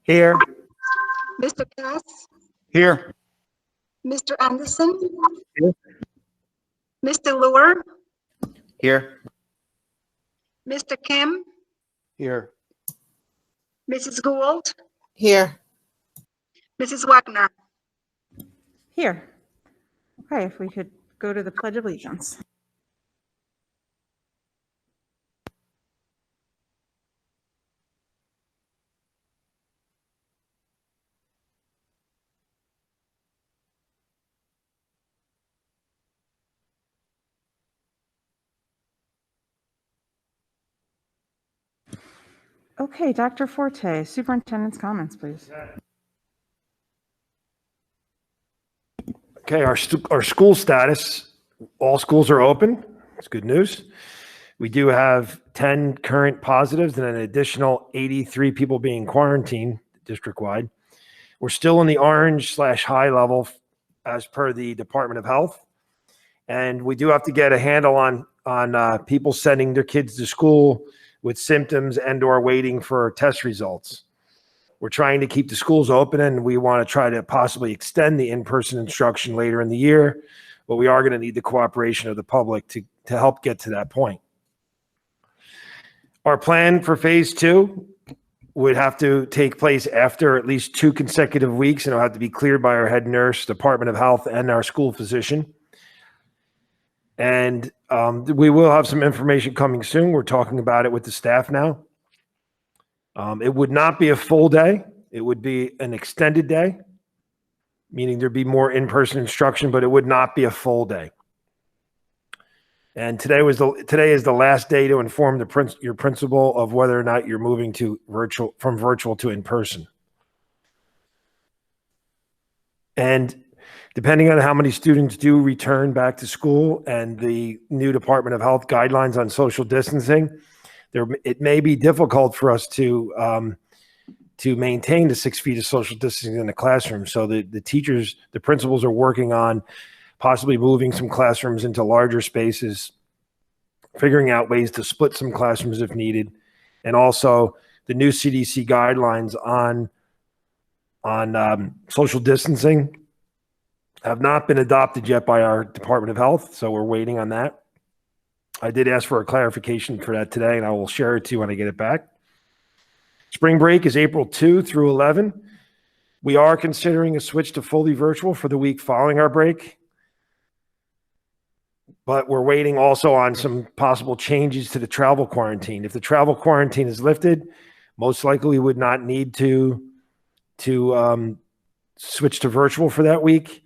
Here. Mr. Cass, Here. Mr. Anderson, Here. Mr. Lure, Here. Mr. Kim, Here. Mrs. Gould, Here. Mrs. Wagner. Here. Okay, if we could go to the Pledge of Allegiance. Okay, Dr. Forte, superintendent's comments, please. Okay, our school status, all schools are open. It's good news. We do have 10 current positives and an additional 83 people being quarantined district-wide. We're still in the orange/high level as per the Department of Health. And we do have to get a handle on people sending their kids to school with symptoms and/or waiting for test results. We're trying to keep the schools open, and we want to try to possibly extend the in-person instruction later in the year, but we are going to need the cooperation of the public to help get to that point. Our plan for phase 2 would have to take place after at least 2 consecutive weeks, and it'll have to be cleared by our head nurse, Department of Health, and our school physician. And we will have some information coming soon. We're talking about it with the staff now. It would not be a full day. It would be an extended day, meaning there'd be more in-person instruction, but it would not be a full day. And today is the last day to inform your principal of whether or not you're moving to from virtual to in-person. And depending on how many students do return back to school and the new Department of Health guidelines on social distancing, it may be difficult for us to maintain the 6 feet of social distancing in the classroom. So the teachers, the principals are working on possibly moving some classrooms into larger spaces, figuring out ways to split some classrooms if needed, and also the new CDC guidelines on social distancing have not been adopted yet by our Department of Health, so we're waiting on that. I did ask for a clarification for that today, and I will share it to you when I get it back. Spring break is April 2 through 11. We are considering a switch to fully virtual for the week following our break, but we're waiting also on some possible changes to the travel quarantine. If the travel quarantine is lifted, most likely we would not need to switch to virtual for that week.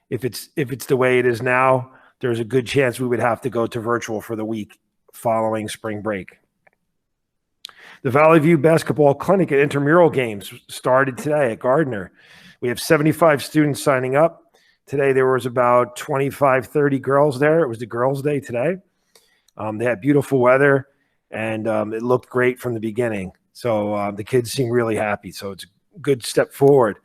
If it's the way it is now, there's a good chance we would have to go to virtual for the week following spring break. The Valley View Basketball Clinic and intramural games started today at Gardner. We have 75 students signing up. Today there was about 25, 30 girls there. It was the girls' day today. They had beautiful weather, and it looked great from the beginning. So the kids seem really happy. So it's a good step forward.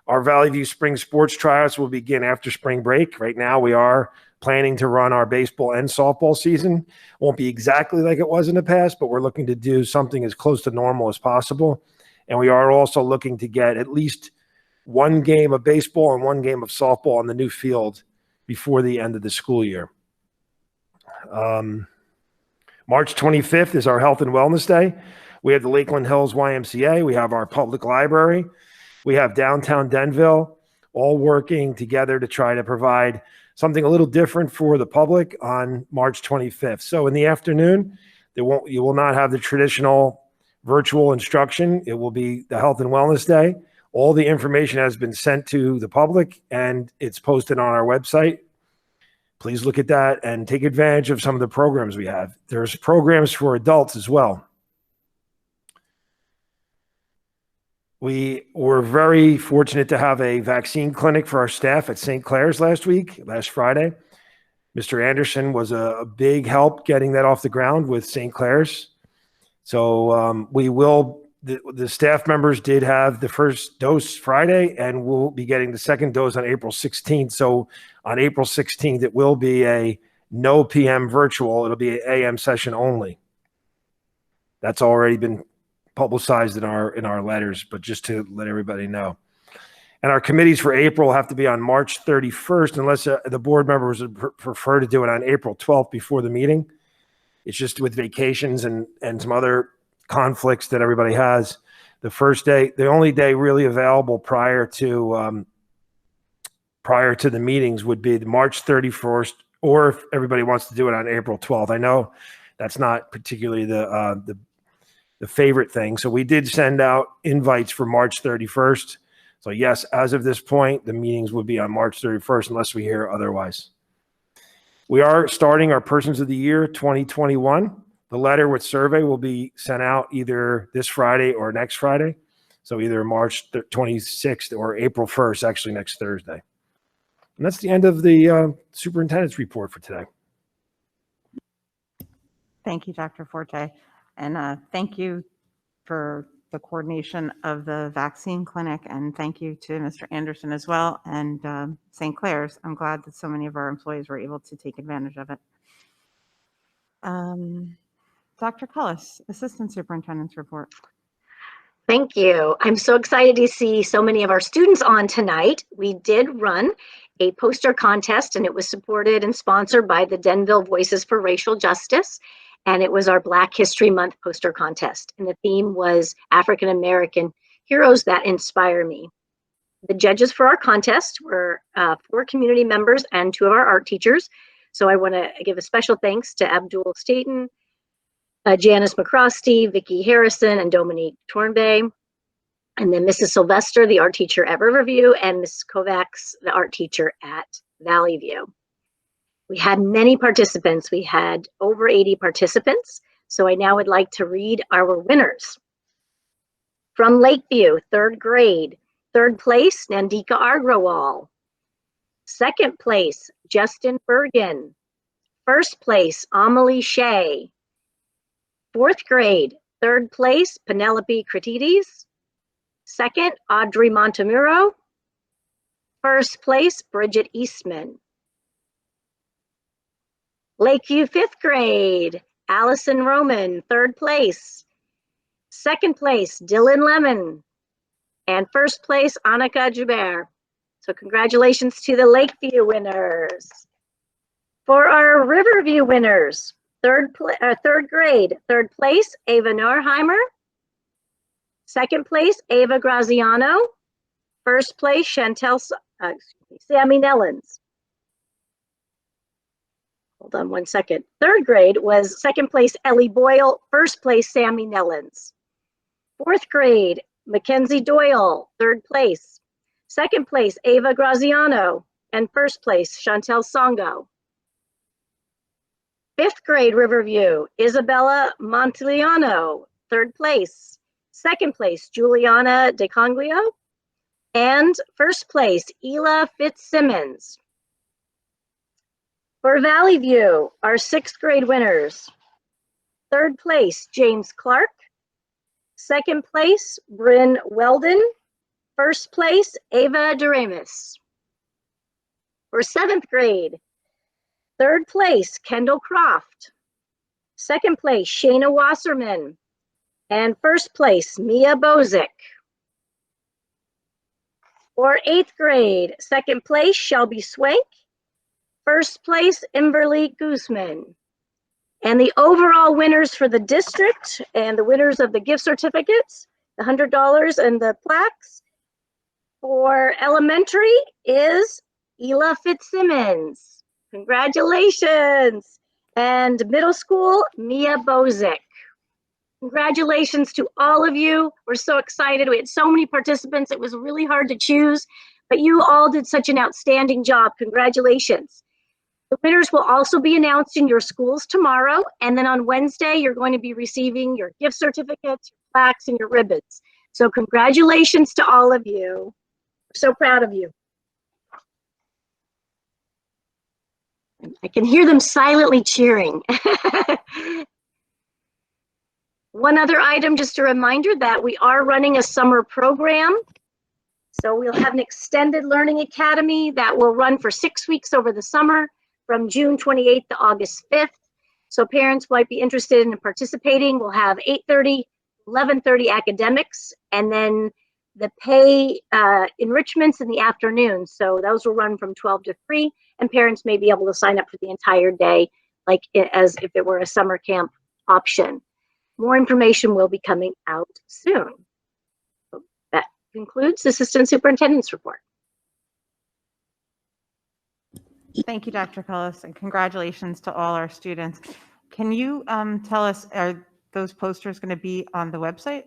Our Valley View Spring Sports Tryouts will begin after spring break. Right now, we are planning to run our baseball and softball season. Won't be exactly like it was in the past, but we're looking to do something as close to normal as possible. And we are also looking to get at least 1 game of baseball and 1 game of softball on the new field before the end of the school year. March 25th is our Health and Wellness Day. We have the Lakeland Hills YMCA. We have our public library. We have downtown Denville, all working together to try to provide something a little different for the public on March 25th. So in the afternoon, you will not have the traditional virtual instruction. It will be the Health and Wellness Day. All the information has been sent to the public, and it's posted on our website. Please look at that and take advantage of some of the programs we have. There's programs for adults as well. We were very fortunate to have a vaccine clinic for our staff at St. Clair's last Friday. Mr. Anderson was a big help getting that off the ground with St. Clair's. So the staff members did have the first dose Friday, and we'll be getting the second dose on April 16th. So on April 16th, it will be a no PM virtual. It'll be an AM session only. That's already been publicized in our letters, but just to let everybody know. And our committees for April have to be on March 31st, unless the board members would prefer to do it on April 12th before the meeting. It's just with vacations and some other conflicts that everybody has. The only day really available prior to the meetings would be the March 31st, or if everybody wants to do it on April 12th. I know that's not particularly the favorite thing. So we did send out invites for March 31st. So yes, as of this point, the meetings would be on March 31st unless we hear otherwise. We are starting our Persons of the Year 2021. The letter with survey will be sent out either this Friday or next Friday. So either March 26th or April 1st, actually next Thursday. And that's the end of the superintendent's report for today. Thank you, Dr. Forte. And thank you for the coordination of the vaccine clinic. And thank you to Mr. Anderson as well. And St. Clair's, I'm glad that so many of our employees were able to take advantage of it. Dr. Cullis, Assistant Superintendent's report. Thank you. I'm so excited to see so many of our students on tonight. We did run a poster contest, and it was supported and sponsored by the Denville Voices for Racial Justice. And it was our Black History Month poster contest. And the theme was African American heroes that inspire me. The judges for our contest were 4 community members and 2 of our art teachers. So I want to give a special thanks to Abdul Staten, Janice McCrosty, Vicki Harrison, and Dominique Tornbay. And then Mrs. Sylvester, the art teacher at Riverview, and Mrs. Kovacs, the art teacher at Valley View. We had many participants. We had over 80 participants. So I now would like to read our winners. From Lakeview, 3rd grade, 3rd place, Nandika Agrawal. 2nd place, Justin Bergen. 1st place, Amelie Shea. 4th grade, 3rd place, Penelope Cratides. 2nd, Audrey Montemuro. 1st place, Bridget Eastman. Lakeview 5th grade, Allison Roman, 3rd place. 2nd place, Dylan Lemon. And 1st place, Annika Joubert. So congratulations to the Lakeview winners. For our Riverview winners, 3rd grade, 3rd place, Ava Norheimer. 2nd place, Ava Graziano. 1st place, Sammy Nellens. Hold on one second. 3rd grade was 2nd place, Ellie Boyle. 1st place, Sammy Nellens. 4th grade, Mackenzie Doyle, 3rd place. 2nd place, Ava Graziano. And 1st place, Chantel Songo. 5th grade, Riverview, Isabella Montiliano, 3rd place. 2nd place, Juliana DeConglio. And 1st place, Ela Fitzsimmons. For Valley View, our 6th grade winners. 3rd place, James Clark. 2nd place, Bryn Weldon. 1st place, Ava Doremus. For 7th grade, 3rd place, Kendall Croft. 2nd place, Shayna Wasserman. And 1st place, Mia Bozick. For 8th grade, 2nd place, Shelby Swank. 1st place, Imberly Guzman. And the overall winners for the district and the winners of the gift certificates, the $100 and the plaques, for elementary is Ela Fitzsimmons. Congratulations. And middle school, Mia Bozick. Congratulations to all of you. We're so excited. We had so many participants. It was really hard to choose, but you all did such an outstanding job. Congratulations. The winners will also be announced in your schools tomorrow. And then on Wednesday, you're going to be receiving your gift certificates, your plaques, and your ribbons. So congratulations to all of you. We're so proud of you. I can hear them silently cheering. One other item, just a reminder that we are running a summer program. So we'll have an extended learning academy that will run for 6 weeks over the summer from June 28th to August 5th. So parents might be interested in participating. We'll have 8:30 11:30 academics, and then the pay enrichments in the afternoon. So those will run from 12 to 3, and parents may be able to sign up for the entire day, like as if it were a summer camp option. More information will be coming out soon. So that concludes the Assistant Superintendent's report. Thank you, Dr. Cullis, and congratulations to all our students. Can you tell us, are those posters going to be on the website?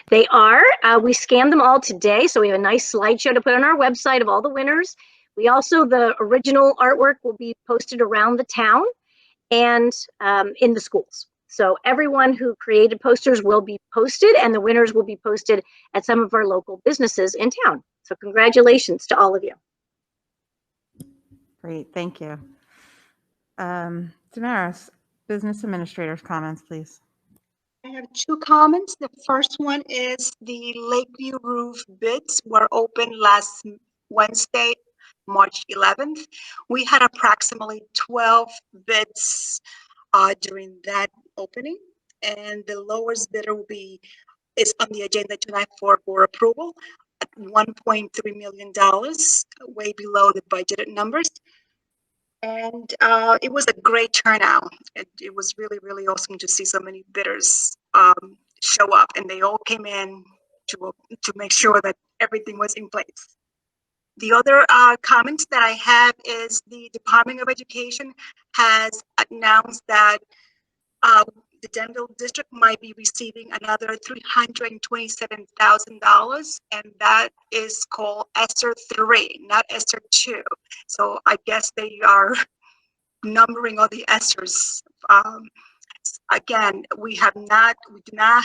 They are. We scanned them all today, so we have a nice slideshow to put on our website of all the winners. We also, the original artwork will be posted around the town and in the schools. So everyone who created posters will be posted, and the winners will be posted at some of our local businesses in town. So congratulations to all of you. Great, thank you. Damaris, business administrator's comments, please. I have 2 comments. The first one is the Lakeview roof bids were open last Wednesday, March 11th. We had approximately 12 bids during that opening, and the lowest bidder is on the agenda tonight for approval at $1.3 million, way below the budgeted numbers. And it was a great turnout. It was really, really awesome to see so many bidders show up, and they all came in to make sure that everything was in place. The other comments that I have is the Department of Education has announced that the Denville district might be receiving another $327,000, and that is called ESSER 3, not ESSER 2. So I guess they are numbering all the ESSERs. Again, we do not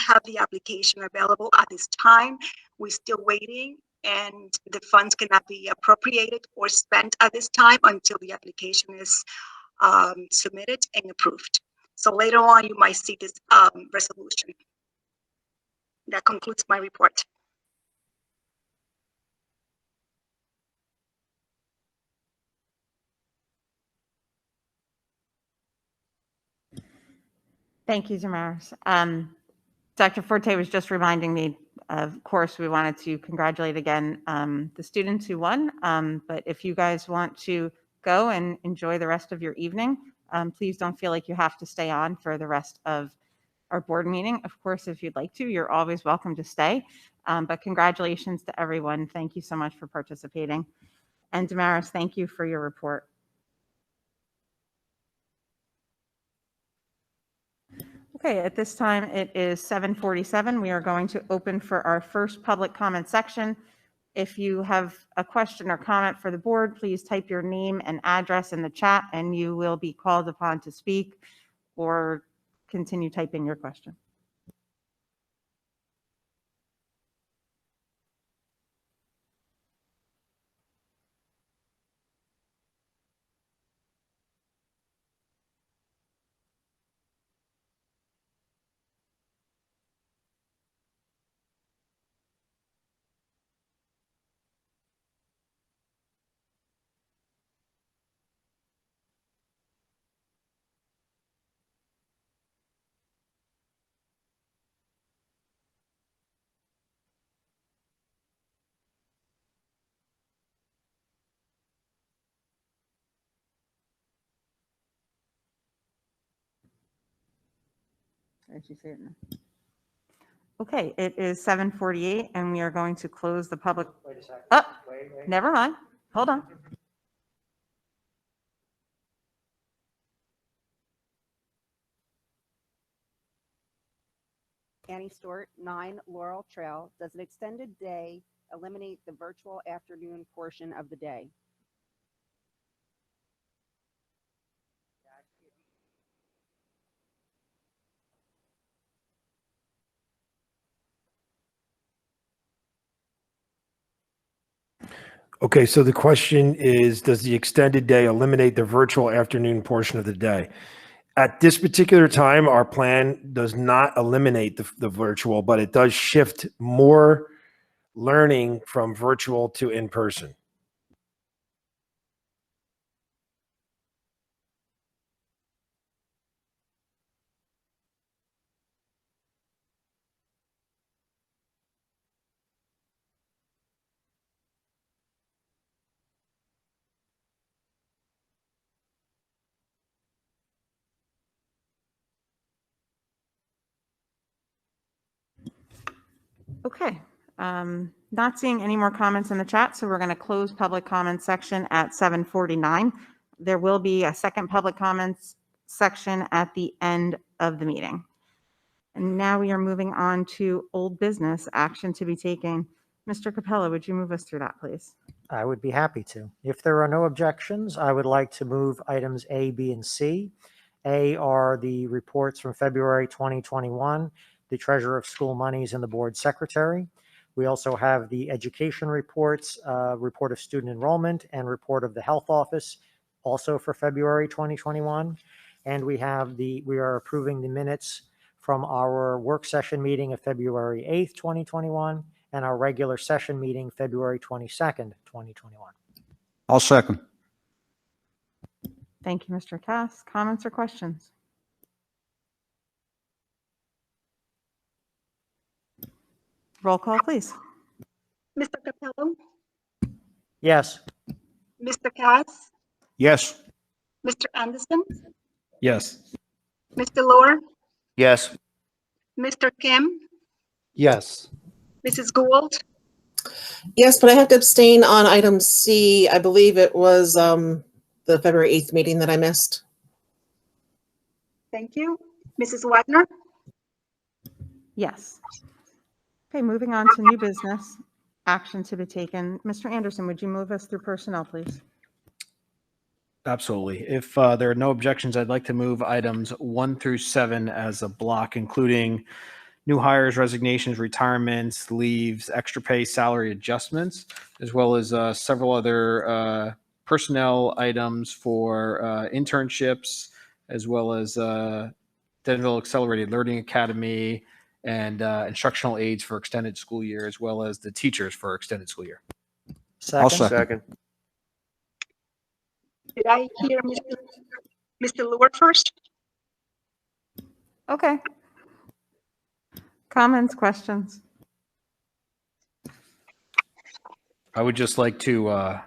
have the application available at this time. We're still waiting, and the funds cannot be appropriated or spent at this time until the application is submitted and approved. So later on, you might see this resolution. That concludes my report. Thank you, Damaris. Dr. Forte was just reminding me, of course, we wanted to congratulate again the students who won, but if you guys want to go and enjoy the rest of your evening, please don't feel like you have to stay on for the rest of our board meeting. Of course, if you'd like to, you're always welcome to stay, but congratulations to everyone. Thank you so much for participating. And Damaris, thank you for your report. Okay, at this time it is 7:47. We are going to open for our first public comment section. If you have a question or comment for the board, please type your name and address in the chat and you will be called upon to speak, or continue typing your question. Did you say it now? Okay, it is 7:48 and we are going to close the public. Wait a second. Oh, Wait. never mind. Hold on. Annie Stewart, 9 Laurel Trail. Does an extended day eliminate the virtual afternoon portion of the day? Okay, so the question is, does the extended day eliminate the virtual afternoon portion of the day? At this particular time, our plan does not eliminate the virtual, but it does shift more learning from virtual to in-person. Okay. Not seeing any more comments in the chat, so we're going to close public comments section at 7:49. There will be a second public comments section at the end of the meeting. And now we are moving on to old business action to be taken. Mr. Capella, would you move us through that, please? I would be happy to. If there are no objections, I would like to move items A, B, and C. A are the reports from February 2021, the treasurer of school monies and the board secretary. We also have the education reports, report of student enrollment and report of the health office, also for February 2021. And we are approving the minutes from our work session meeting of February 8th, 2021, and our regular session meeting, February 22nd, 2021. I'll second. Thank you, Mr. Cass. Comments or questions? Roll call, please. Mr. Capello, Yes. Mr. Cass, Yes. Mr. Anderson, Yes. Mr. Lohr, Yes. Mr. Kim, Yes. Mrs. Gould, Yes, but I have to abstain on item C. I believe it was the February 8th meeting that I missed. thank you. Mrs. Wagner, Yes. Okay, moving on to new business action to be taken. Mr. Anderson, would you move us through personnel, please? Absolutely. If there are no objections, I'd like to move items 1 through 7 as a block, including new hires, resignations, retirements, leaves, extra pay, salary adjustments, as well as several other personnel items for internships, as well as Denville Accelerated Learning Academy and instructional aides for extended school year, as well as the teachers for extended school year. I'll Second. second. did I hear Mr. Lohr first? Okay. Comments, questions? I would just like to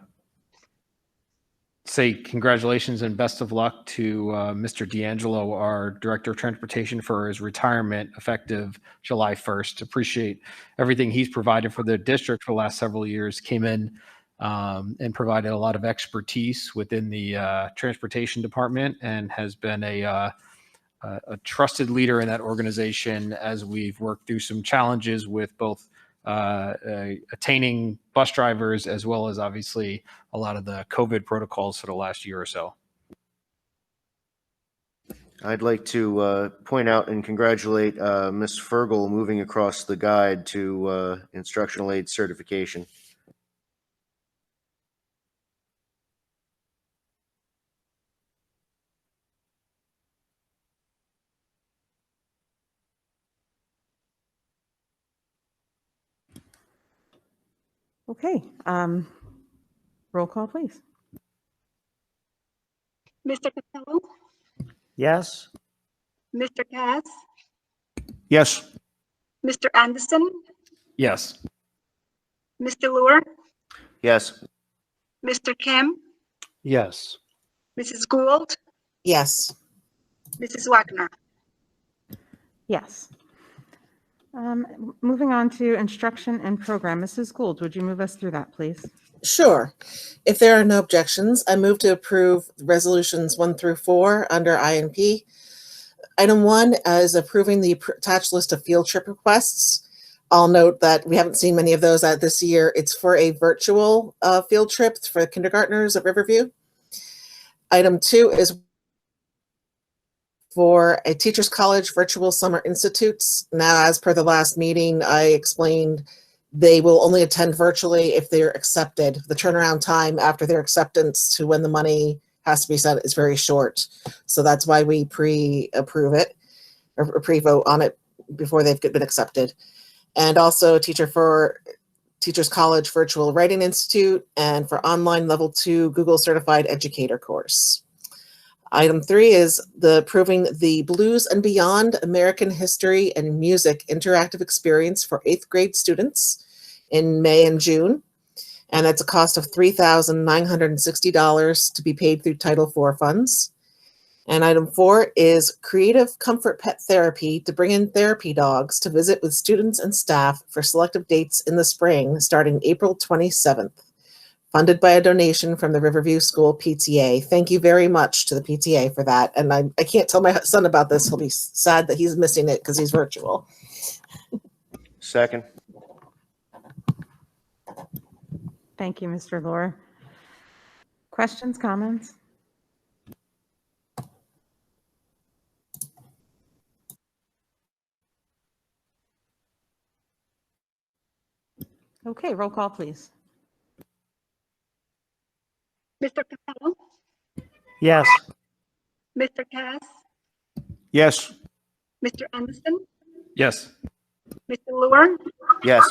say congratulations and best of luck to Mr. D'Angelo, our Director of Transportation, for his retirement effective July 1st. Appreciate everything he's provided for the district for the last several years. Came in and provided a lot of expertise within the transportation department and has been a trusted leader in that organization as we've worked through some challenges with both attaining bus drivers, as well as obviously a lot of the COVID protocols for the last year or so. I'd like to point out and congratulate Ms. Fergal moving across the guide to instructional aid certification. Okay. Roll call, please. Mr. Capello, Yes. Mr. Cass, Yes. Mr. Anderson, Yes. Mr. Lohr, Yes. Mr. Kim, Yes. Mrs. Gould, Yes. Mrs. Wagner. Yes. Moving on to instruction and program. Mrs. Gould, would you move us through that, please? Sure. If there are no objections, I move to approve resolutions 1 through 4 under INP. Item 1 is approving the attached list of field trip requests. I'll note that we haven't seen many of those this year. It's for a virtual field trip for kindergartners at Riverview. Item 2 is for a Teachers College Virtual Summer Institutes. Now, as per the last meeting, I explained they will only attend virtually if they're accepted. The turnaround time after their acceptance to when the money has to be sent is very short. So that's why we pre-approve it or pre-vote on it before they've been accepted. And also teacher for Teachers College Virtual Writing Institute and for online level 2 Google Certified Educator course. Item 3 is approving the Blues and Beyond American History and Music interactive experience for 8th grade students in May and June. And it's a cost of $3,960 to be paid through Title IV funds. And item 4 is Creative Comfort Pet Therapy to bring in therapy dogs to visit with students and staff for selective dates in the spring starting April 27th. Funded by a donation from the Riverview School PTA. Thank you very much to the PTA for that. And I can't tell my son about this. He'll be sad that he's missing it because he's virtual. Second. Thank you, Mr. Lohr. Questions, comments? Okay, roll call, please. Mr. Capello, Yes. Mr. Cass, Yes. Mr. Anderson, Yes. Mr. Luer, Yes.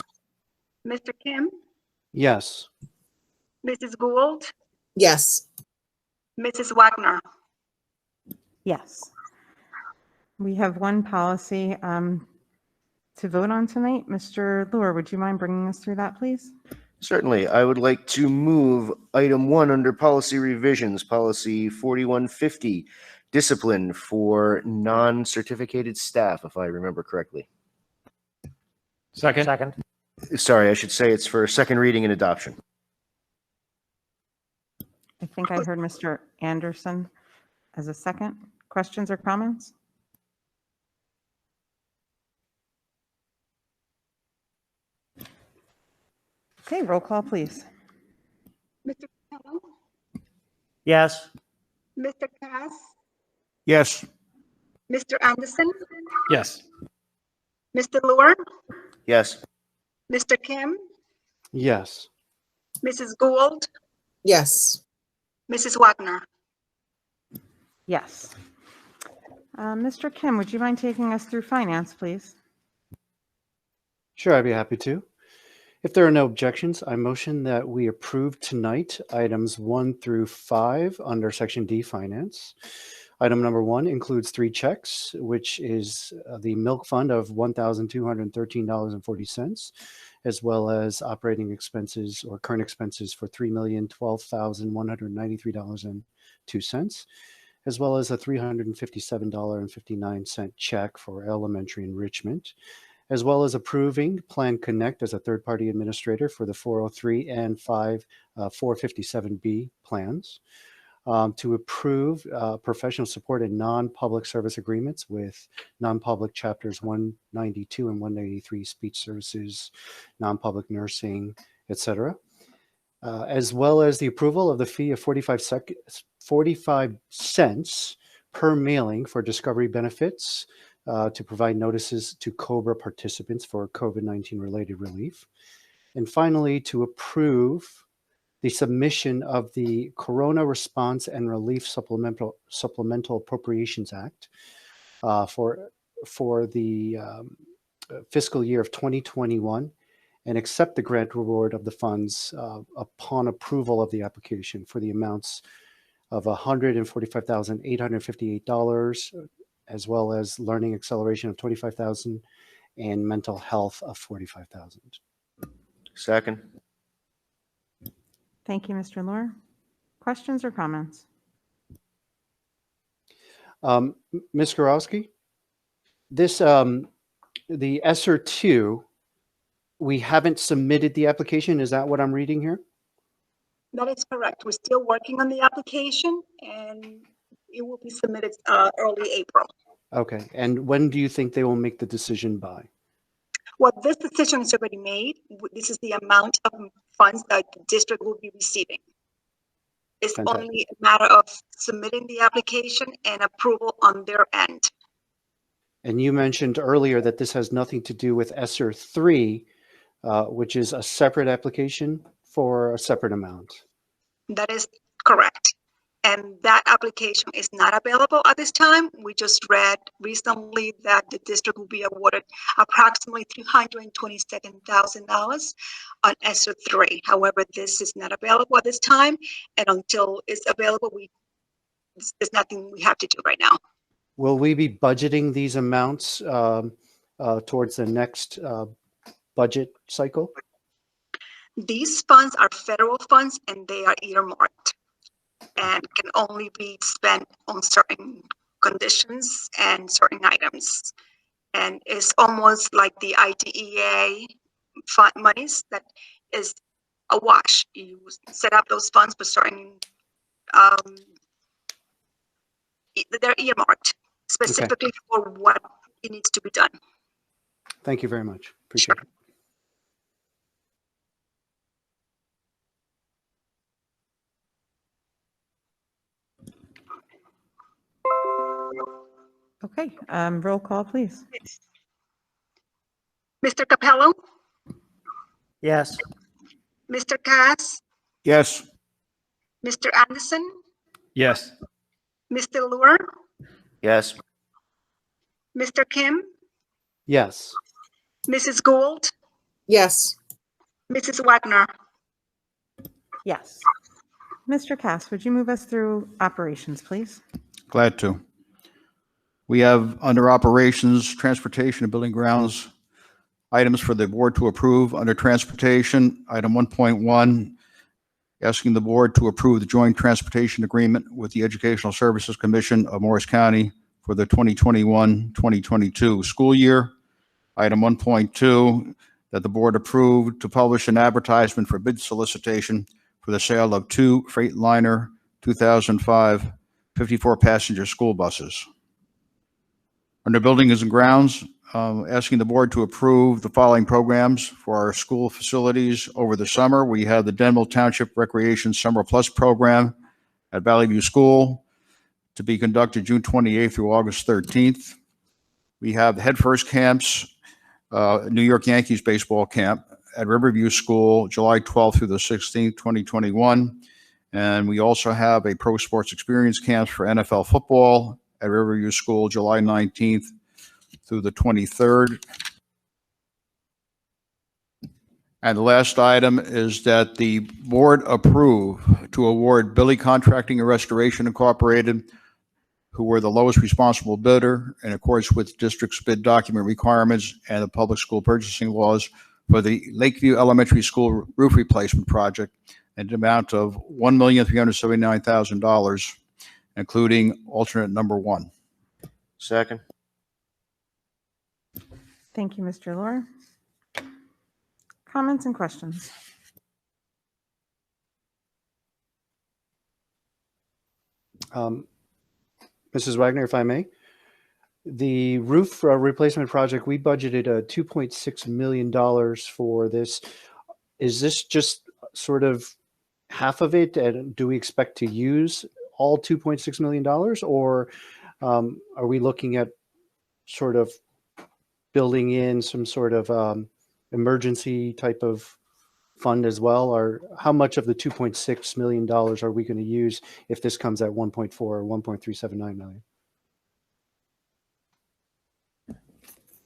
Mr. Kim, Yes. Mrs. Gould, Yes. Mrs. Wagner. Yes. We have one policy to vote on tonight. Mr. Lohr, would you mind bringing us through that, please? Certainly. I would like to move item 1 under policy revisions, policy 4150, discipline for non-certificated staff, if I remember correctly. Second. Second. Sorry, I should say it's for second reading and adoption. I think I heard Mr. Anderson as a second. Questions or comments? Okay, roll call, please. Mr. Capello, Yes. Mr. Cass, Yes. Mr. Anderson, Yes. Mr. Luer, Yes. Mr. Kim, Yes. Mrs. Gould, Yes. Mrs. Wagner. Yes. Mr. Kim, would you mind taking us through finance, please? Sure, I'd be happy to. If there are no objections, I motion that we approve tonight items 1 through 5 under Section D Finance. Item number 1 includes 3 checks, which is the milk fund of $1,213.40, as well as operating expenses or current expenses for $3,012,193.02, as well as a $357.59 check for elementary enrichment, as well as approving Plan Connect as a third-party administrator for the 403 and 457B plans, to approve professional support and non-public service agreements with non-public chapters 192 and 193 speech services, non-public nursing, etc., as well as the approval of the fee of 45 cents per mailing for discovery benefits, to provide notices to COBRA participants for COVID-19 related relief. And finally, to approve the submission of the Corona Response and Relief Supplemental Appropriations Act for the fiscal year of 2021, and accept the grant reward of the funds upon approval of the application for the amounts of $145,858, as well as learning acceleration of $25,000 and mental health of $45,000. Second. Thank you, Mr. Lohr. Questions or comments? Ms. Gorowski, this, the ESSER 2, we haven't submitted the application. Is that what I'm reading here? That is correct. We're still working on the application and it will be submitted early April. Okay. And when do you think they will make the decision by? Well, this decision is already made. This is the amount of funds that the district will be receiving. It's Fantastic. only a matter of submitting the application and approval on their end. And you mentioned earlier that this has nothing to do with ESSER 3, which is a separate application for a separate amount. That is correct. And that application is not available at this time. We just read recently that the district will be awarded approximately $327,000 on ESSER 3. However, this is not available at this time. And until it's available, there's nothing we have to do right now. Will we be budgeting these amounts towards the next budget cycle? These funds are federal funds and they are earmarked. and can only be spent on certain conditions and certain items. And it's almost like the IDEA fund monies that is a wash. You set up those funds for certain, they're earmarked specifically for what it needs to be done. Thank you very much. Appreciate it. Okay, roll call, please. Mr. Capello, Yes. Mr. Cass, Yes. Mr. Anderson, Yes. Mr. Lure, Yes. Mr. Kim, Yes. Mrs. Gould, Yes. Mrs. Wagner. Yes. Mr. Cass, would you move us through operations, please? Glad to. We have under operations, transportation and building grounds, items for the board to approve. Under transportation, item 1.1, asking the board to approve the joint transportation agreement with the Educational Services Commission of Morris County for the 2021-2022 school year. Item 1.2, that the board approve to publish an advertisement for bid solicitation for the sale of 2 Freightliner 2005 54-passenger school buses. Under buildings and grounds, asking the board to approve the following programs for our school facilities over the summer. We have the Denville Township Recreation Summer Plus program at Valley View School to be conducted June 28th through August 13th. We have the Head First Camps, New York Yankees baseball camp at Riverview School, July 12th through the 16th, 2021. And we also have a pro sports experience camp for NFL football at Riverview School, July 19th through the 23rd. And the last item is that the board approve to award Billy Contracting and Restoration Incorporated, who were the lowest responsible bidder in accordance with district's bid document requirements and the public school purchasing laws, for the Lakeview Elementary School roof replacement project at an amount of $1,379,000, including alternate number 1. Second. Thank you, Mr. Lure. Comments and questions? Mrs. Wagner, if I may, the roof replacement project, we budgeted $2.6 million for this. Is this just sort of half of it? And do we expect to use all $2.6 million? Or are we looking at sort of building in some sort of emergency type of fund as well? Or how much of the $2.6 million are we going to use if this comes at 1.4 or 1.379 million?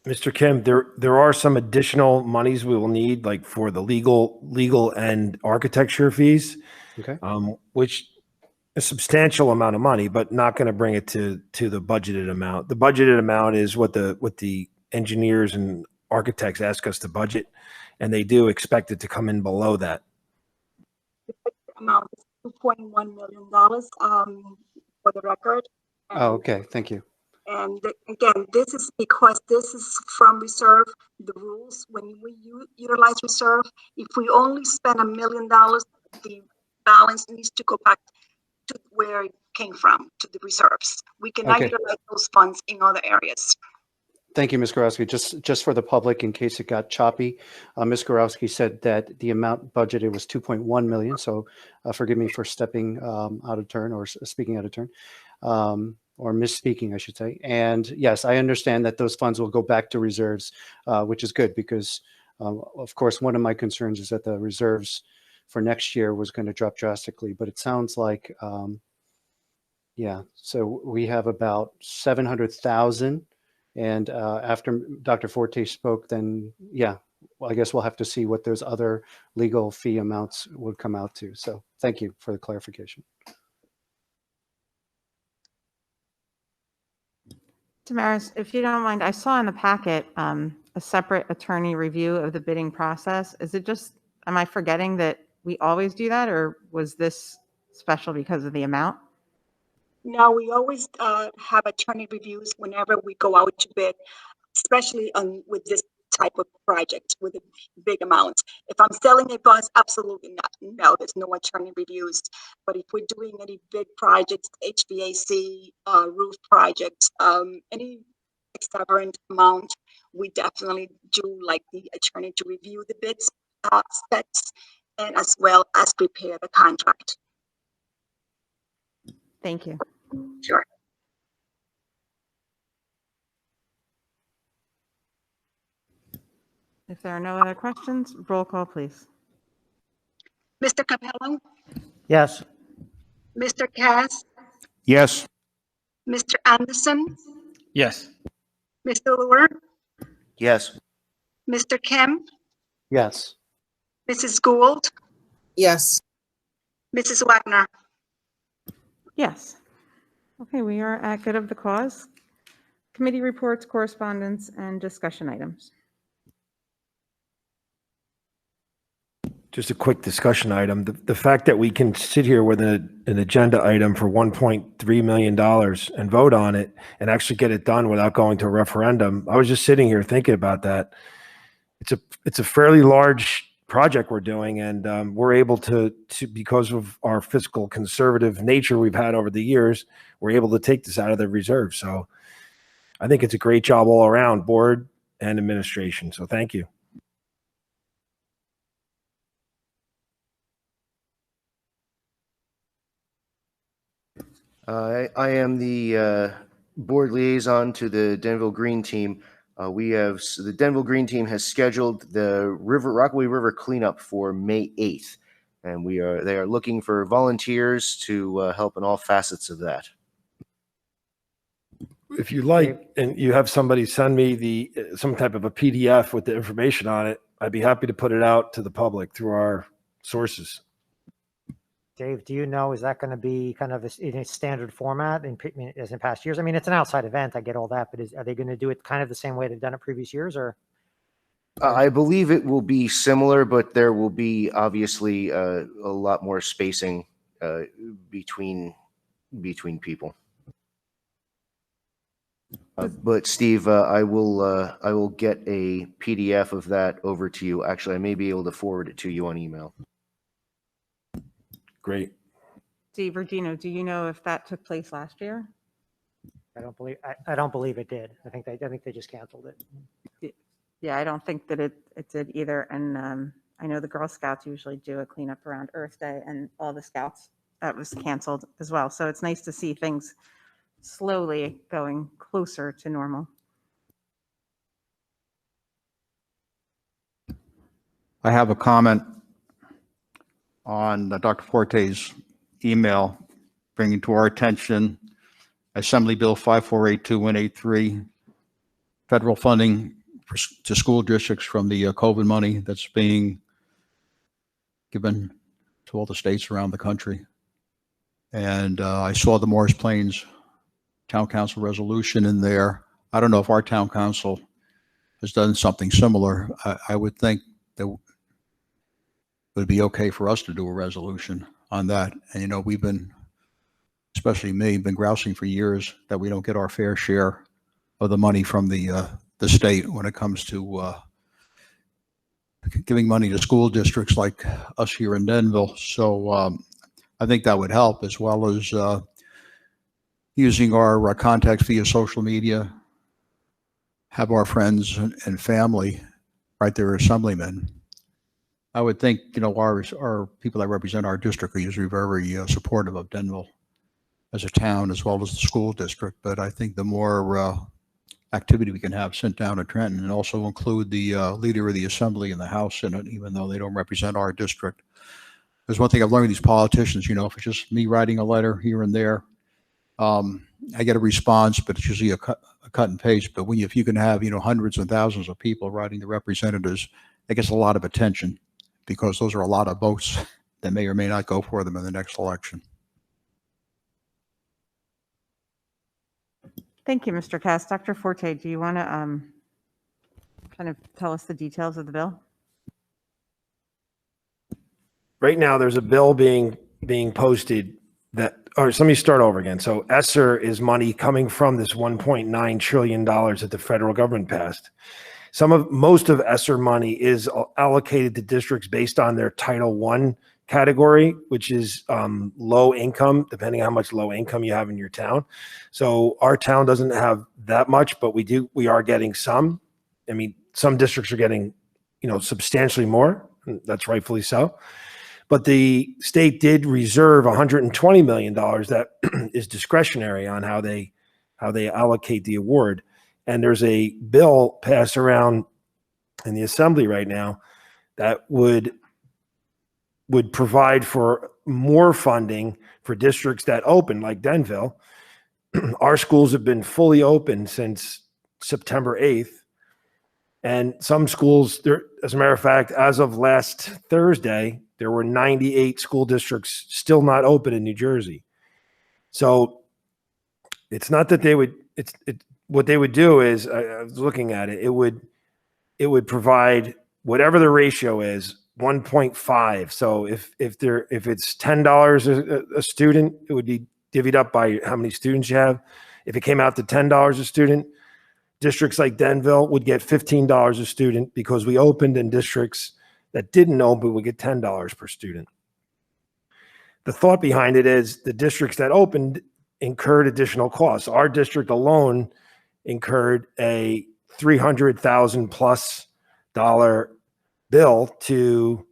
Mr. Kim, there are some additional monies we will need, like for the legal and architecture fees, Okay. which a substantial amount of money, but not going to bring it to the budgeted amount. The budgeted amount is what the engineers and architects ask us to budget, and they do expect it to come in below that. Amount is $2.1 million for the record. Oh, okay. Thank you. And again, this is because this is from reserve, the rules, when we utilize reserve, if we only spend $1 million, the balance needs to go back to where it came from, to the reserves. We cannot Okay. utilize those funds in other areas. Thank you, Ms. Gorowski. Just for the public, in case it got choppy, Ms. Gorowski said that the amount budgeted was 2.1 million. So forgive me for stepping out of turn or speaking out of turn. Or misspeaking, I should say. And yes, I understand that those funds will go back to reserves, which is good because, of course, one of my concerns is that the reserves for next year was going to drop drastically. But it sounds like, yeah, so we have about 700,000. And after Dr. Forte spoke, then, yeah, well, I guess we'll have to see what those other legal fee amounts would come out to. So thank you for the clarification. Damaris, if you don't mind, I saw in the packet a separate attorney review of the bidding process. Is it just, am I forgetting that we always do that, or was this special because of the amount? No, we always have attorney reviews whenever we go out to bid, especially on with this type of project with a big amounts. If I'm selling a bus, absolutely not. No, there's no attorney reviews. But if we're doing any big projects, HVAC, roof projects, any exorbitant amount, we definitely do like the attorney to review the bids, specs, and as well as prepare the contract. Thank you. Sure. If there are no other questions, roll call, please. Mr. Capello, Yes. Mr. Cass, Yes. Mr. Anderson, Yes. Mr. Lure, Yes. Mr. Kim, Yes. Mrs. Gould, Yes. Mrs. Wagner. Yes. Okay, we are at good of the cause. Committee reports, correspondence, and discussion items. Just a quick discussion item. The fact that we can sit here with an agenda item for $1.3 million and vote on it and actually get it done without going to a referendum. I was just sitting here thinking about that. It's a fairly large project we're doing, and we're able to because of our fiscal conservative nature we've had over the years, we're able to take this out of the reserve. So I think it's a great job all around, board and administration. So thank you. I am the board liaison to the Denville Green Team. The Denville Green Team has scheduled the Rockaway River cleanup for May 8th, and they are looking for volunteers to help in all facets of that. If you like, and you have somebody send me some type of a PDF with the information on it, I'd be happy to put it out to the public through our sources. Dave, do you know, is that going to be kind of in a standard format as in past years? I mean, it's an outside event. I get all that, but are they going to do it kind of the same way they've done it previous years, or? I believe it will be similar, but there will be obviously a lot more spacing between people. But Steve, I will get a PDF of that over to you. Actually, I may be able to forward it to you on email. Great. Steve or Gino, do you know if that took place last year? I don't believe it did. I think they just canceled it. Yeah, I don't think that it did either. And I know the Girl Scouts usually do a cleanup around Earth Day, and all the Scouts, that was canceled as well. So it's nice to see things slowly going closer to normal. I have a comment on Dr. Forte's email bringing to our attention Assembly Bill 5482-183, federal funding to school districts from the COVID money that's being given to all the states around the country. And I saw the Morris Plains Town Council resolution in there. I don't know if our town council has done something similar. I would think that it would be okay for us to do a resolution on that. And, you know, we've been, especially me, been grousing for years that we don't get our fair share of the money from the state when it comes to giving money to school districts like us here in Denville. So I think that would help, as well as using our contacts via social media, have our friends and family write their assemblymen. I would think, you know, our people that represent our district are usually very supportive of Denville as a town, as well as the school district. But I think the more activity we can have sent down to Trenton, and also include the leader of the assembly and the House in it, even though they don't represent our district. There's one thing I've learned with these politicians, you know, if it's just me writing a letter here and there, I get a response, but it's usually a cut and paste. But if you can have, you know, hundreds and thousands of people writing the representatives, it gets a lot of attention, because those are a lot of votes that may or may not go for them in the next election. Thank you, Mr. Cass. Dr. Forte, do you want to kind of tell us the details of the bill? Right now, there's a bill being being posted that, or let me start over again. So ESSER is money coming from this $1.9 trillion that the federal government passed. Most of ESSER money is allocated to districts based on their Title I category, which is low income, depending on how much low income you have in your town. So our town doesn't have that much, but we are getting some. I mean, some districts are getting, substantially more. That's rightfully so. But the state did reserve $120 million that is discretionary on how they allocate the award. And there's a bill passed around in the assembly right now that would provide for more funding for districts that open, like Denville. Our schools have been fully open since September 8th. And some schools, as a matter of fact, as of last Thursday, there were 98 school districts still not open in New Jersey. So it's not that they would, what they would do is, I was looking at it, it would provide whatever the ratio is, 1.5. So if it's $10 a student, it would be divvied up by how many students you have. If it came out to $10 a student, districts like Denville would get $15 a student because we opened, and districts that didn't open would get $10 per student. The thought behind it is the districts that opened incurred additional costs. Our district alone incurred a $300,000 plus bill to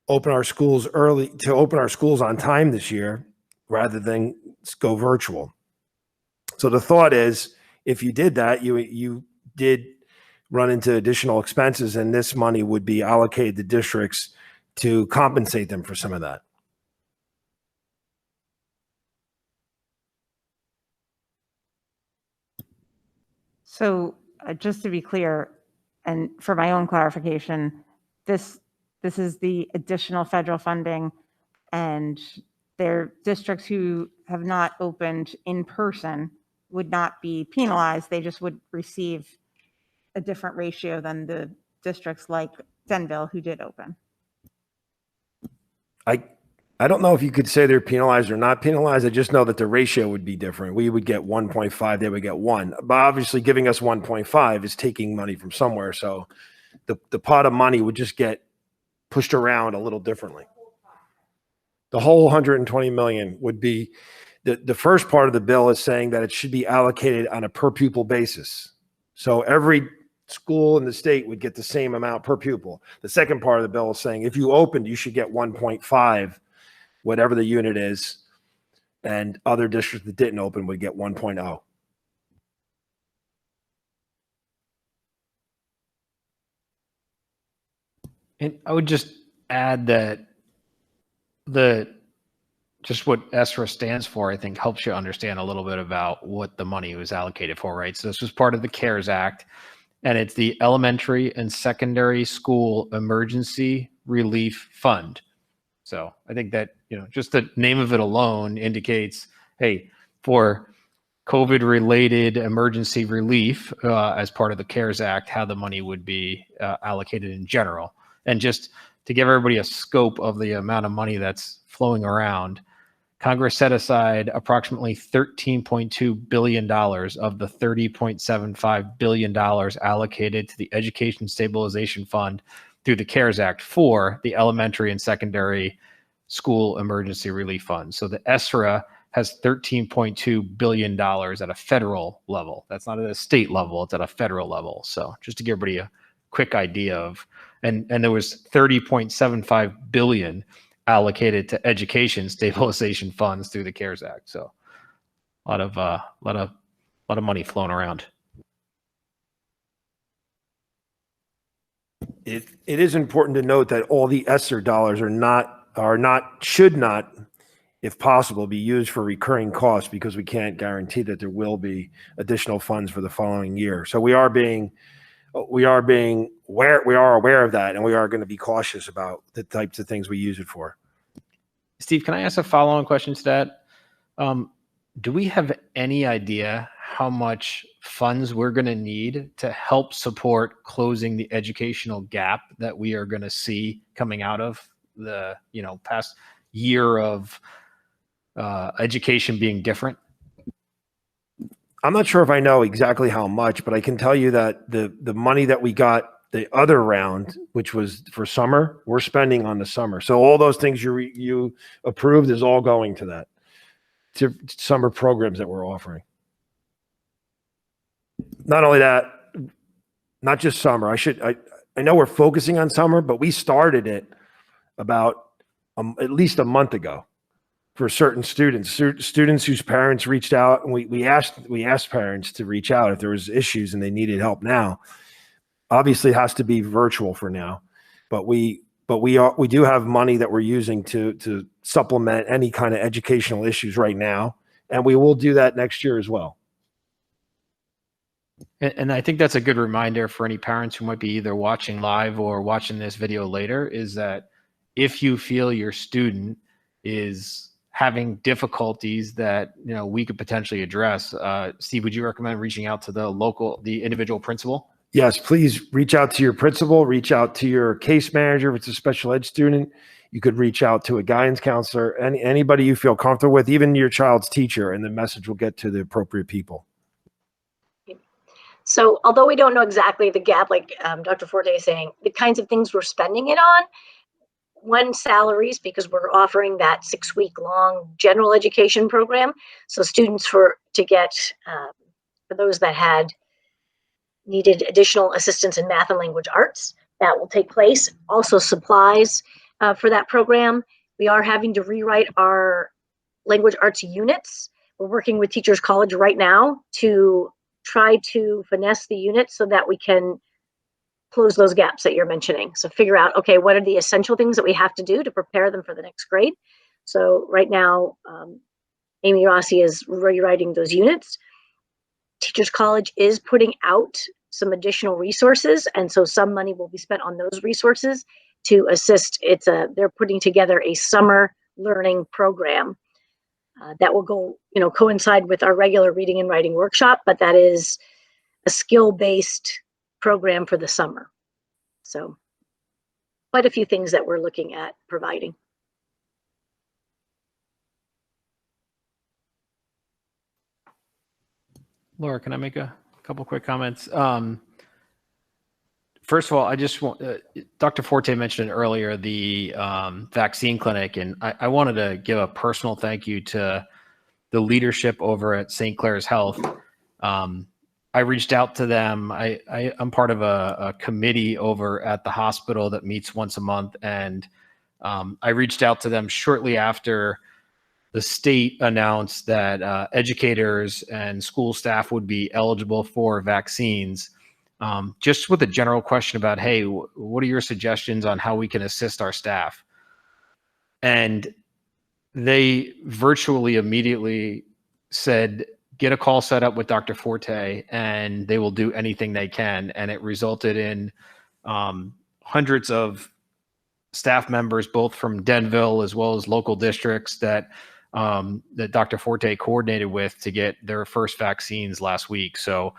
open our schools early, to open our schools on time this year rather than go virtual. So the thought is, if you did that, you did run into additional expenses, and this money would be allocated to districts to compensate them for some of that. So just to be clear, and for my own clarification, this is the additional federal funding, and their districts who have not opened in person would not be penalized. They just would receive a different ratio than the districts like Denville who did open. I don't know if you could say they're penalized or not penalized. I just know that the ratio would be different. We would get 1.5, they would get 1. But obviously giving us 1.5 is taking money from somewhere. So the pot of money would just get pushed around a little differently. The whole 120 million would be, the first part of the bill is saying that it should be allocated on a per pupil basis. So every school in the state would get the same amount per pupil. The second part of the bill is saying if you opened, you should get 1.5, whatever the unit is, and other districts that didn't open would get 1.0. And I would just add that just what ESRA stands for, I think, helps you understand a little bit about what the money was allocated for, right? So this was part of the CARES Act, and it's the Elementary and Secondary School Emergency Relief Fund. So I think that, just the name of it alone indicates, hey, for COVID-related emergency relief as part of the CARES Act, how the money would be allocated in general. And just to give everybody a scope of the amount of money that's flowing around, Congress set aside approximately $13.2 billion of the $30.75 billion allocated to the Education Stabilization Fund through the CARES Act for the Elementary and Secondary School Emergency Relief Fund. So the ESRA has $13.2 billion at a federal level. That's not at a state level, it's at a federal level. So just to give everybody a quick idea of, and there was $30.75 billion allocated to education stabilization funds through the CARES Act. So a lot of money flowing around. It is important to note that all the ESSER dollars should not, if possible, be used for recurring costs, because we can't guarantee that there will be additional funds for the following year. So we are aware of that, and we are going to be cautious about the types of things we use it for. Steve, can I ask a follow-on question to that? Do we have any idea how much funds we're going to need to help support closing the educational gap that we are going to see coming out of the past year of education being different? I'm not sure if I know exactly how much, but I can tell you that the money that we got the other round, which was for summer, we're spending on the summer. So all those things you approved is all going to that, to summer programs that we're offering. Not only that, not just summer. I know we're focusing on summer, but we started it about at least a month ago for certain students whose parents reached out, and we asked parents to reach out if there was issues and they needed help now. Obviously, it has to be virtual for now, but we do have money that we're using to supplement any kind of educational issues right now, and we will do that next year as well. And I think that's a good reminder for any parents who might be either watching live or watching this video later, is that if you feel your student is having difficulties that, you know, we could potentially address, Steve, would you recommend reaching out to the individual principal? Yes, please reach out to your principal, reach out to your case manager. If it's a special ed student, you could reach out to a guidance counselor, anybody you feel comfortable with, even your child's teacher, and the message will get to the appropriate people. So although we don't know exactly the gap, like Dr. Forte is saying, the kinds of things we're spending it on, one, salaries, because we're offering that 6-week long general education program. So students for those that had needed additional assistance in math and language arts, that will take place. Also supplies for that program. We are having to rewrite our language arts units. We're working with Teachers College right now to try to finesse the units so that we can close those gaps that you're mentioning. So figure out, okay, what are the essential things that we have to do to prepare them for the next grade? So right now, Amy Rossi is rewriting those units. Teachers College is putting out some additional resources, and so some money will be spent on those resources to assist. They're putting together a summer learning program that will go, coincide with our regular reading and writing workshop, but that is a skill-based program for the summer. So quite a few things that we're looking at providing. Laura, can I make a couple quick comments? First of all, I just want, Dr. Forte mentioned earlier the vaccine clinic, and I wanted to give a personal thank you to the leadership over at St. Clair's Health. I reached out to them. I'm part of a committee over at the hospital that meets once a month, and I reached out to them shortly after the state announced that educators and school staff would be eligible for vaccines. Just with a general question about, hey, what are your suggestions on how we can assist our staff? And they virtually immediately said, get a call set up with Dr. Forte and they will do anything they can. And it resulted in hundreds of staff members, both from Denville as well as local districts that Dr. Forte coordinated with to get their first vaccines last week. So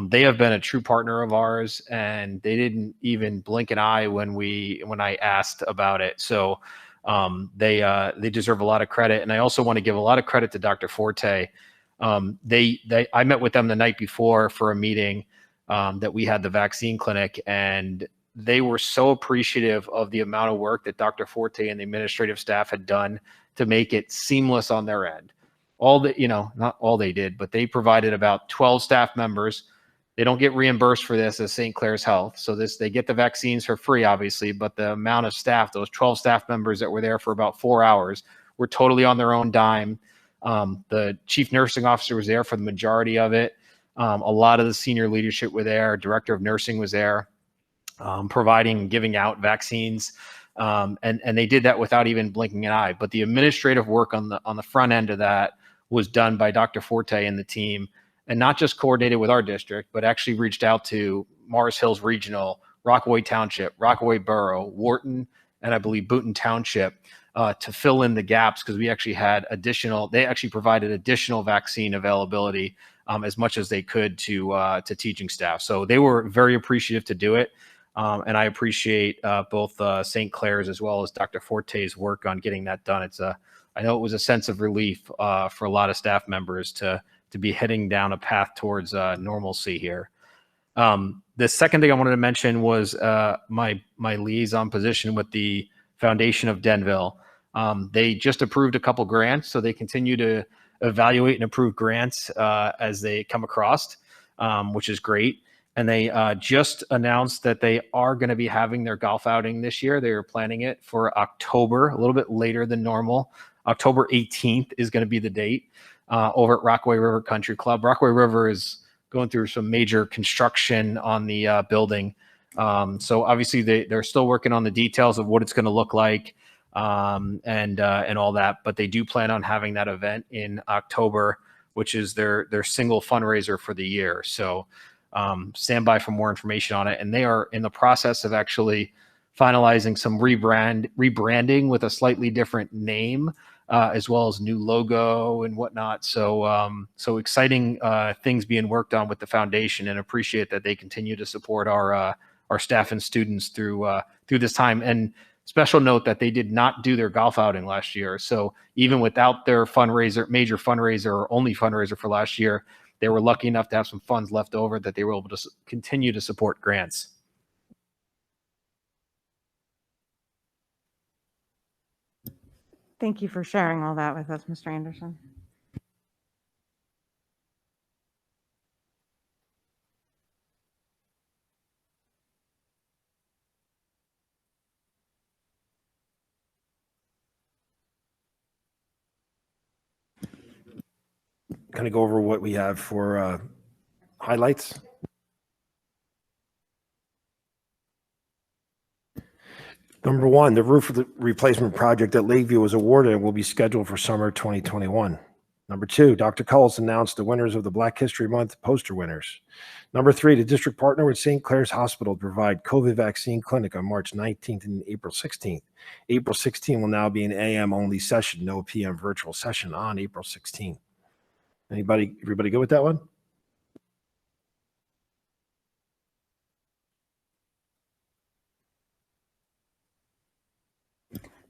they have been a true partner of ours, and they didn't even blink an eye when I asked about it. So they deserve a lot of credit. And I also want to give a lot of credit to Dr. Forte. I met with them the night before for a meeting that we had the vaccine clinic, and they were so appreciative of the amount of work that Dr. Forte and the administrative staff had done to make it seamless on their end. Not all they did, but they provided about 12 staff members. They don't get reimbursed for this as St. Clair's Health. So they get the vaccines for free, obviously, but the amount of staff, those 12 staff members that were there for about 4 hours, were totally on their own dime. The chief nursing officer was there for the majority of it. A lot of the senior leadership were there. Director of nursing was there, giving out vaccines. And they did that without even blinking an eye. But the administrative work on the front end of that was done by Dr. Forte and the team, and not just coordinated with our district, but actually reached out to Morris Hills Regional, Rockaway Township, Rockaway Borough, Wharton, and I believe Boonton Township to fill in the gaps, because we actually had they actually provided additional vaccine availability as much as they could to teaching staff. So they were very appreciative to do it. And I appreciate both St. Clair's as well as Dr. Forte's work on getting that done. I know it was a sense of relief for a lot of staff members to be heading down a path towards normalcy here. The second thing I wanted to mention was my liaison position with the Foundation of Denville. They just approved a couple grants, so they continue to evaluate and approve grants as they come across, which is great. And they just announced that they are going to be having their golf outing this year. They are planning it for October, a little bit later than normal. October 18th is going to be the date over at Rockaway River Country Club. Rockaway River is going through some major construction on the building. So obviously they're still working on the details of what it's going to look like and all that. But they do plan on having that event in October, which is their single fundraiser for the year. So stand by for more information on it. And they are in the process of actually finalizing some rebranding with a slightly different name, as well as new logo and whatnot. So exciting things being worked on with the foundation, and appreciate that they continue to support our staff and students through this time. And special note that they did not do their golf outing last year. So even without their major fundraiser or only fundraiser for last year, they were lucky enough to have some funds left over that they were able to continue to support grants. Thank you for sharing all that with us, Mr. Anderson. Kind of go over what we have for highlights. Number one, the roof replacement project at Lakeview was awarded and will be scheduled for summer 2021. Number two, Dr. Cullis announced the winners of the Black History Month poster winners. Number three, the district partnered with St. Clair's Hospital to provide COVID vaccine clinic on March 19th and April 16th. April 16th will now be an AM only session, no PM virtual session on April 16th. Everybody good with that one?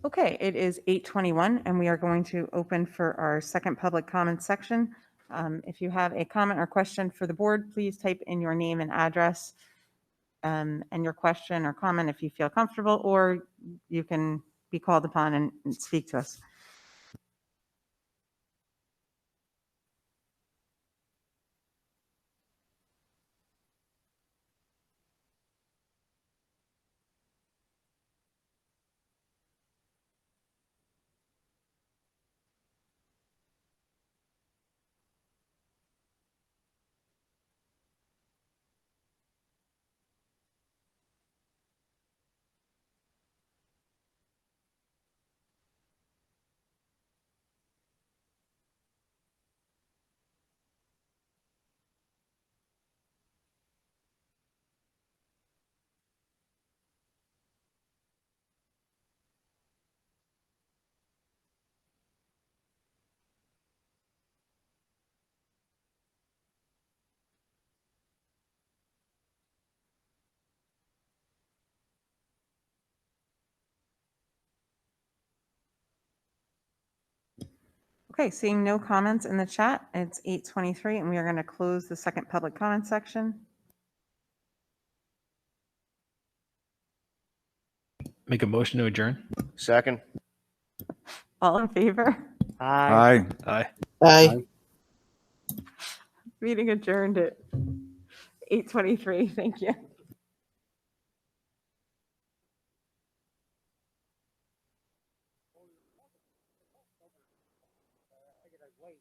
Okay, it is 8:21 and we are going to open for our second public comment section. If you have a comment or question for the board, please type in your name and address and your question or comment if you feel comfortable, or you can be called upon and speak to us. Okay, seeing no comments in the chat, it's 8:23 and we are going to close the second public comment section. Make a motion to adjourn. Second. All in favor? Aye. Aye. Aye. Meeting adjourned at 8:23. Thank you. Wait.